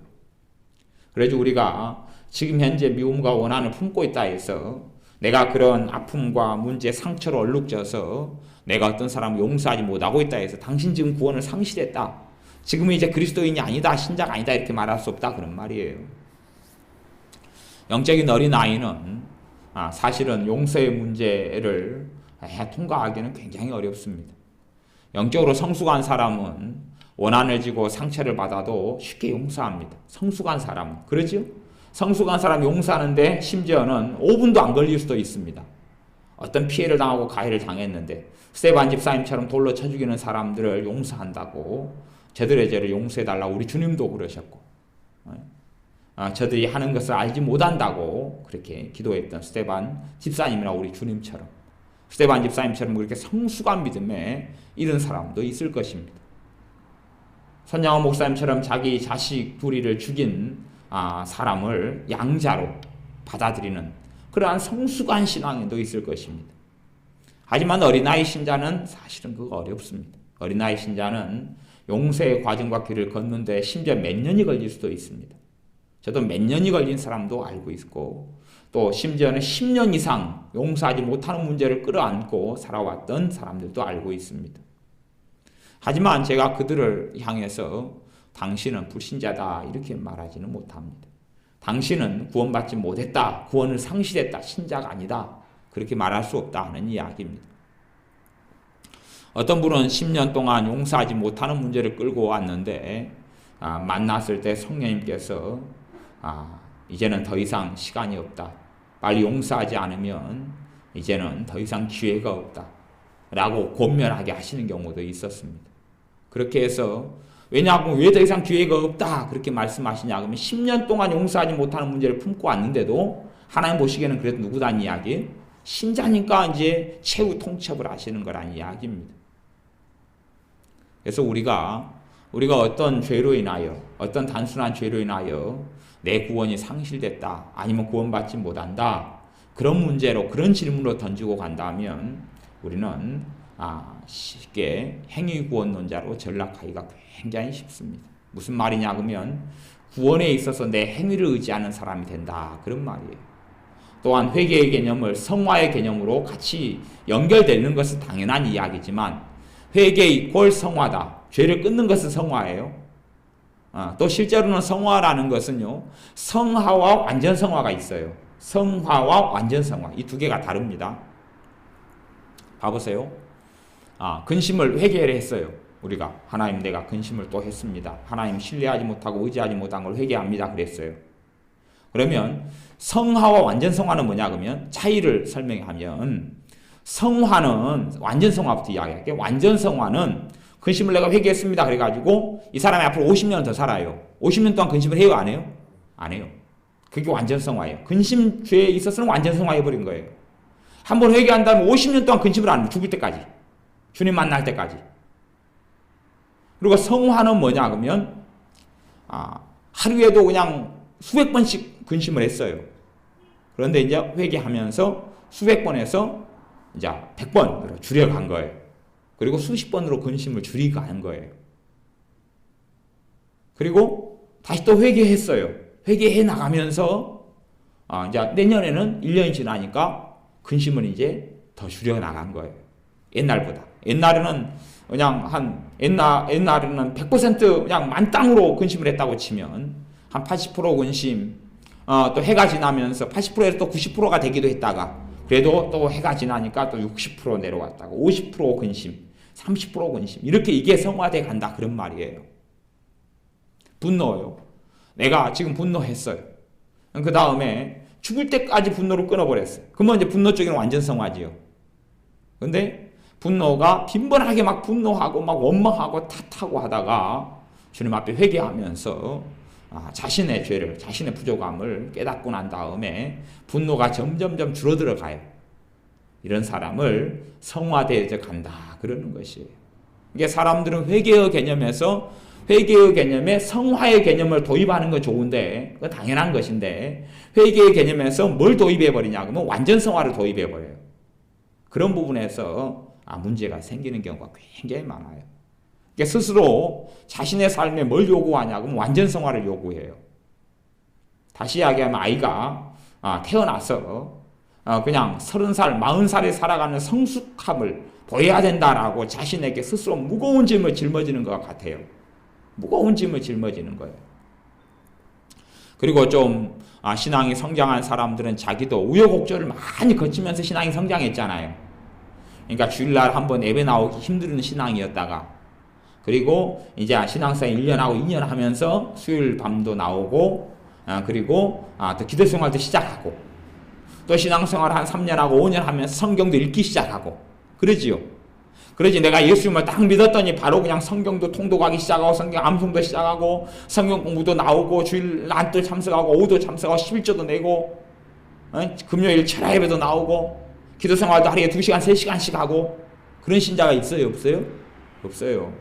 그래서 우리가 지금 현재 미움과 원한을 품고 있다 해서 내가 그런 아픔과 문제, 상처로 얼룩져서 내가 어떤 사람을 용서하지 못하고 있다 해서 당신 지금 구원을 상실했다. 지금은 이제 그리스도인이 아니다, 신자가 아니다 이렇게 말할 수 없다 그런 말이에요. 영적인 어린아이는 사실은 용서의 문제를 통과하기는 굉장히 어렵습니다. 영적으로 성숙한 사람은 원한을 지고 상처를 받아도 쉽게 용서합니다. 성숙한 사람은. 그러죠? 성숙한 사람 용서하는데 심지어는 5분도 안 걸릴 수도 있습니다. 어떤 피해를 당하고 가해를 당했는데 스데반 집사님처럼 돌로 쳐 죽이는 사람들을 용서한다고 저들의 죄를 용서해달라고 우리 주님도 그러셨고 저들이 하는 것을 알지 못한다고 그렇게 기도했던 스데반 집사님이나 우리 주님처럼 스데반 집사님처럼 그렇게 성숙한 믿음에 이른 사람도 있을 것입니다. 선양원 목사님처럼 자기 자식 둘이를 죽인 사람을 양자로 받아들이는 그러한 성숙한 신앙도 있을 것입니다. 하지만 어린아이 신자는 사실은 그거 어렵습니다. 어린아이 신자는 용서의 과정과 길을 걷는데 심지어 몇 년이 걸릴 수도 있습니다. 저도 몇 년이 걸린 사람도 알고 있고 또 심지어는 10년 이상 용서하지 못하는 문제를 끌어안고 살아왔던 사람들도 알고 있습니다. 하지만 제가 그들을 향해서 당신은 불신자다 이렇게 말하지는 못합니다. 당신은 구원받지 못했다, 구원을 상실했다, 신자가 아니다 그렇게 말할 수 없다 하는 이야기입니다. 어떤 분은 10년 동안 용서하지 못하는 문제를 끌고 왔는데 만났을 때 성령님께서 이제는 더 이상 시간이 없다. 빨리 용서하지 않으면 이제는 더 이상 기회가 없다. 라고 권면하게 하시는 경우도 있었습니다. 그렇게 해서 왜냐하면 왜 더 이상 기회가 없다 그렇게 말씀하시냐 그러면 10년 동안 용서하지 못하는 문제를 품고 왔는데도 하나님 보시기에는 그래도 누구단 이야기? 신자니까 이제 최후 통첩을 하시는 거란 이야기입니다. 그래서 우리가 어떤 죄로 인하여, 어떤 단순한 죄로 인하여 내 구원이 상실됐다, 아니면 구원받지 못한다, 그런 문제로, 그런 질문으로 던지고 간다면 우리는 쉽게 행위구원론자로 전락하기가 굉장히 쉽습니다. 무슨 말이냐 그러면 구원에 있어서 내 행위를 의지하는 사람이 된다, 그런 말이에요. 또한 회개의 개념을 성화의 개념으로 같이 연결되는 것은 당연한 이야기지만 회개 이퀄 성화다, 죄를 끊는 것은 성화예요. 또 실제로는 성화라는 것은요, 성화와 완전 성화가 있어요. 성화와 완전 성화, 이 두 개가 다릅니다. 봐보세요. 근심을 회개를 했어요. 우리가 하나님, 내가 근심을 또 했습니다. 하나님 신뢰하지 못하고 의지하지 못한 걸 회개합니다, 그랬어요. 그러면 성화와 완전 성화는 뭐냐 그러면 차이를 설명하면, 성화는 완전 성화부터 이야기할게요. 완전 성화는 근심을 내가 회개했습니다 그래가지고 이 사람이 앞으로 50년 더 살아요. 50년 동안 근심을 해요, 안 해요? 안 해요. 그게 완전 성화예요. 근심 죄에 있어서는 완전 성화해버린 거예요. 한번 회개한다면 50년 동안 근심을 안 해요. 죽을 때까지, 주님 만날 때까지. 그리고 성화는 뭐냐 그러면 하루에도 그냥 수백 번씩 근심을 했어요. 그런데 이제 회개하면서 수백 번에서 이제 100번으로 줄여간 거예요. 그리고 수십 번으로 근심을 줄이고 간 거예요. 그리고 다시 또 회개했어요. 회개해 나가면서 이제 내년에는 1년이 지나니까 근심을 이제 더 줄여 나간 거예요. 옛날보다. 옛날에는 그냥 옛날에는 100% 그냥 만땅으로 근심을 했다고 치면 한 80% 근심, 또 해가 지나면서 80%에서 또 90%가 되기도 했다가, 그래도 또 해가 지나니까 또 60% 내려왔다가 50% 근심, 30% 근심, 이렇게 이게 성화돼 간다, 그런 말이에요. 분노요. 내가 지금 분노했어요. 그 다음에 죽을 때까지 분노를 끊어버렸어요. 그러면 이제 분노 쪽에는 완전 성화지요. 근데 분노가 빈번하게 막 분노하고 막 원망하고 탓하고 하다가 주님 앞에 회개하면서 자신의 죄를, 자신의 부족함을 깨닫고 난 다음에 분노가 점점점 줄어들어 가요. 이런 사람을 성화되어 간다, 그러는 것이에요. 이게 사람들은 회개의 개념에서 회개의 개념에 성화의 개념을 도입하는 건 좋은데, 그건 당연한 것인데, 회개의 개념에서 뭘 도입해버리냐 그러면 완전 성화를 도입해버려요. 그런 부분에서 문제가 생기는 경우가 굉장히 많아요. 그러니까 스스로 자신의 삶에 뭘 요구하냐 그러면 완전 성화를 요구해요. 다시 이야기하면 아이가 태어나서 그냥 30살, 40살에 살아가는 성숙함을 보여야 된다라고 자신에게 스스로 무거운 짐을 짊어지는 것 같아요. 무거운 짐을 짊어지는 거예요. 그리고 좀 신앙이 성장한 사람들은 자기도 우여곡절을 많이 거치면서 신앙이 성장했잖아요. 그러니까 주일날 한번 예배 나오기 힘든 신앙이었다가, 그리고 이제 신앙생활 1년하고 2년 하면서 수요일 밤도 나오고, 그리고 또 기도 생활도 시작하고, 또 신앙생활 한 3년하고 5년 하면서 성경도 읽기 시작하고, 그러지요. 그러지 내가 예수님을 딱 믿었더니 바로 그냥 성경도 통독하기 시작하고, 성경 암송도 시작하고, 성경 공부도 나오고, 주일 난도 참석하고, 오후도 참석하고, 11조도 내고, 금요일 철야 예배도 나오고, 기도 생활도 하루에 2시간, 3시간씩 하고, 그런 신자가 있어요, 없어요? 없어요.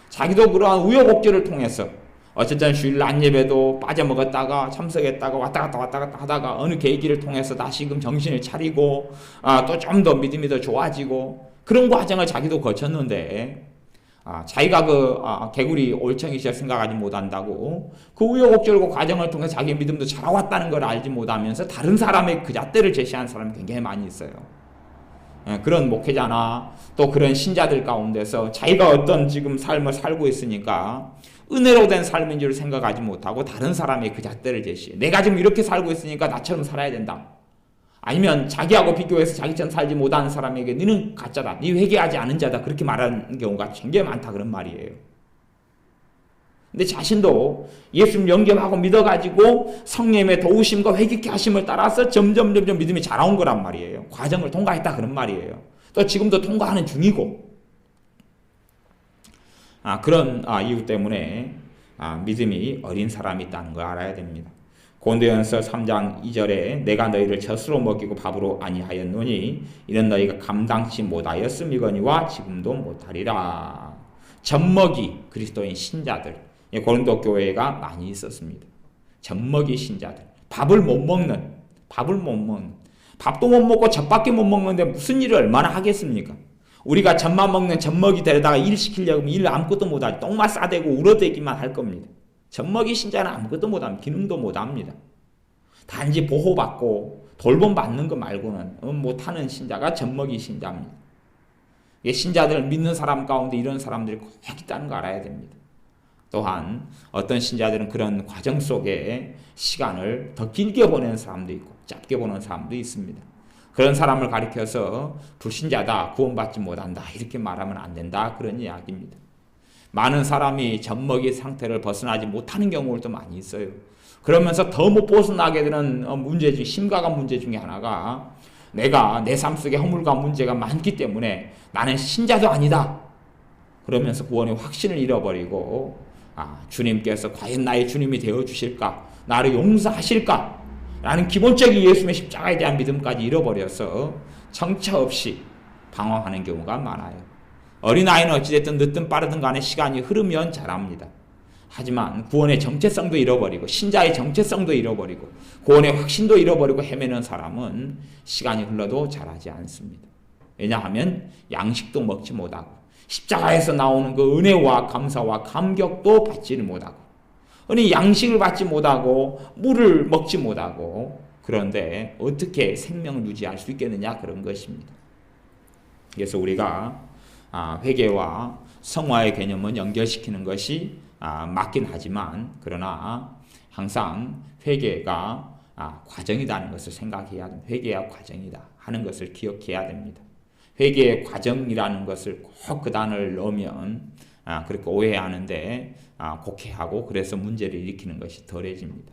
자기도 그러한 우여곡절을 통해서 어쨌든 주일 낮 예배도 빠져먹었다가 참석했다가 왔다 갔다 하다가 어느 계기를 통해서 다시금 정신을 차리고 또 좀 더 믿음이 더 좋아지고, 그런 과정을 자기도 거쳤는데 자기가 개구리 올챙이 시절 생각하지 못한다고 그 우여곡절 과정을 통해 자기 믿음도 자라왔다는 걸 알지 못하면서 다른 사람의 그 잣대를 제시하는 사람이 굉장히 많이 있어요. 그런 목회자나 또 그런 신자들 가운데서 자기가 어떤 지금 삶을 살고 있으니까 은혜로 된 삶인 줄 생각하지 못하고 다른 사람의 그 잣대를 제시해. 내가 지금 이렇게 살고 있으니까 나처럼 살아야 된다. 아니면 자기하고 비교해서 자기처럼 살지 못하는 사람에게 너는 가짜다, 네 회개하지 않은 자다, 그렇게 말하는 경우가 굉장히 많다, 그런 말이에요. 근데 자신도 예수님 영접하고 믿어가지고 성령의 도우심과 회개케 하심을 따라서 점점 믿음이 자라온 거란 말이에요. 과정을 통과했다, 그런 말이에요. 또 지금도 통과하는 중이고, 그런 이유 때문에 믿음이 어린 사람이 있다는 걸 알아야 됩니다. 고린도전서 3장 2절에 내가 너희를 젖으로 먹이고 밥으로 아니하였노니 이는 너희가 감당치 못하였음이거니와 지금도 못하리라. 젖먹이 그리스도인 신자들, 고린도 교회가 많이 있었습니다. 젖먹이 신자들, 밥을 못 먹는, 밥도 못 먹고 젖밖에 못 먹는데 무슨 일을 얼마나 하겠습니까? 우리가 젖만 먹는 젖먹이 데려다가 일 시키려고 하면 일 아무것도 못하지. 똥만 싸대고 울어대기만 할 겁니다. 젖먹이 신자는 아무것도 못합니다. 기능도 못합니다. 단지 보호받고 돌봄받는 것 말고는 못하는 신자가 젖먹이 신자입니다. 신자들을 믿는 사람 가운데 이런 사람들이 꼭 있다는 거 알아야 됩니다. 또한 어떤 신자들은 그런 과정 속에 시간을 더 길게 보내는 사람도 있고 짧게 보는 사람도 있습니다. 그런 사람을 가리켜서 불신자다, 구원받지 못한다 이렇게 말하면 안 된다 그런 이야기입니다. 많은 사람이 젖먹이 상태를 벗어나지 못하는 경우도 많이 있어요. 그러면서 더 못 벗어나게 되는 문제 중 심각한 문제 중에 하나가 내가 내 삶 속에 허물과 문제가 많기 때문에 나는 신자도 아니다. 그러면서 구원의 확신을 잃어버리고 주님께서 과연 나의 주님이 되어주실까? 나를 용서하실까? 라는 기본적인 예수님의 십자가에 대한 믿음까지 잃어버려서 정처 없이 방황하는 경우가 많아요. 어린아이는 어찌됐든 늦든 빠르든 간에 시간이 흐르면 자랍니다. 하지만 구원의 정체성도 잃어버리고 신자의 정체성도 잃어버리고 구원의 확신도 잃어버리고 헤매는 사람은 시간이 흘러도 자라지 않습니다. 왜냐하면 양식도 먹지 못하고 십자가에서 나오는 그 은혜와 감사와 감격도 받지를 못하고 아니 양식을 받지 못하고 물을 먹지 못하고 그런데 어떻게 생명을 유지할 수 있겠느냐 그런 것입니다. 그래서 우리가 회개와 성화의 개념은 연결시키는 것이 맞긴 하지만 그러나 항상 회개가 과정이라는 것을 생각해야 됩니다. 회개가 과정이다 하는 것을 기억해야 됩니다. 회개의 과정이라는 것을 꼭 그 단어를 넣으면 그렇게 오해하는데 곡해하고 그래서 문제를 일으키는 것이 덜해집니다.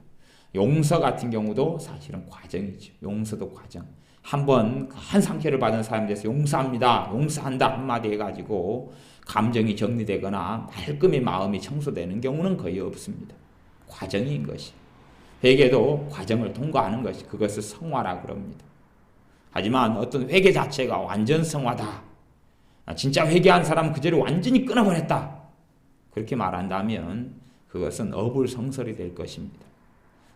용서 같은 경우도 사실은 과정이죠. 용서도 과정. 한번 한 상처를 받은 사람에 대해서 용서합니다, 용서한다 한마디 해가지고 감정이 정리되거나 말끔히 마음이 청소되는 경우는 거의 없습니다. 과정인 것이. 회개도 과정을 통과하는 것이 그것을 성화라 그럽니다. 하지만 어떤 회개 자체가 완전 성화다, 진짜 회개한 사람 그 죄를 완전히 끊어버렸다 그렇게 말한다면 그것은 어불성설이 될 것입니다.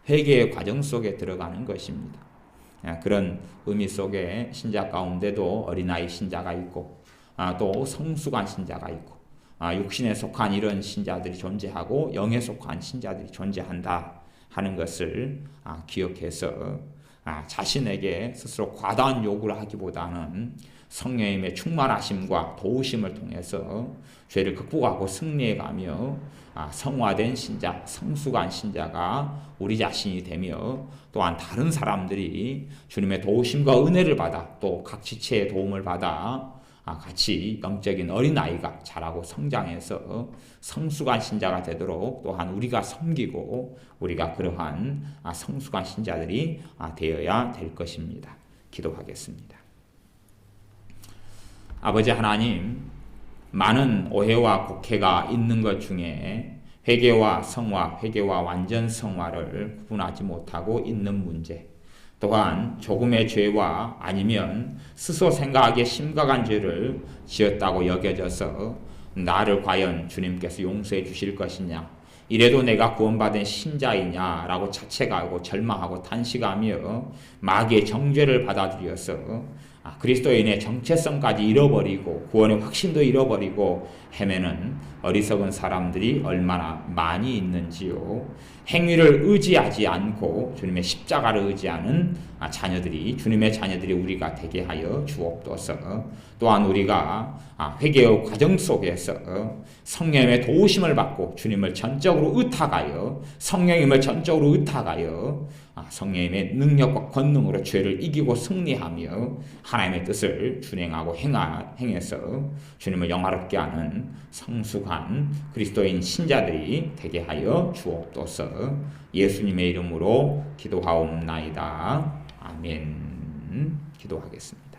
회개의 과정 속에 들어가는 것입니다. 그런 의미 속에 신자 가운데도 어린아이 신자가 있고 또 성숙한 신자가 있고 육신에 속한 이런 신자들이 존재하고 영에 속한 신자들이 존재한다 하는 것을 기억해서 자신에게 스스로 과다한 요구를 하기보다는 성령님의 충만하심과 도우심을 통해서 죄를 극복하고 승리해가며 성화된 신자, 성숙한 신자가 우리 자신이 되며 또한 다른 사람들이 주님의 도우심과 은혜를 받아 또 각 지체의 도움을 받아 같이 영적인 어린아이가 자라고 성장해서 성숙한 신자가 되도록 또한 우리가 섬기고 우리가 그러한 성숙한 신자들이 되어야 될 것입니다. 기도하겠습니다. 아버지 하나님, 많은 오해와 곡해가 있는 것 중에 회개와 성화, 회개와 완전 성화를 구분하지 못하고 있는 문제, 또한 조금의 죄와 아니면 스스로 생각하기에 심각한 죄를 지었다고 여겨져서 나를 과연 주님께서 용서해 주실 것이냐, 이래도 내가 구원받은 신자이냐라고 자책하고 절망하고 탄식하며 마귀의 정죄를 받아들여서 그리스도인의 정체성까지 잃어버리고 구원의 확신도 잃어버리고 헤매는 어리석은 사람들이 얼마나 많이 있는지요. 행위를 의지하지 않고 주님의 십자가를 의지하는 자녀들이, 주님의 자녀들이 우리가 되게 하여 주옵소서. 또한 우리가 회개의 과정 속에서 성령님의 도우심을 받고 주님을 전적으로 의탁하여, 성령님을 전적으로 의탁하여 성령님의 능력과 권능으로 죄를 이기고 승리하며 하나님의 뜻을 준행하고 행해서 주님을 영화롭게 하는 성숙한 그리스도인 신자들이 되게 하여 주옵소서. 예수님의 이름으로 기도하옵나이다. 아멘. 기도하겠습니다.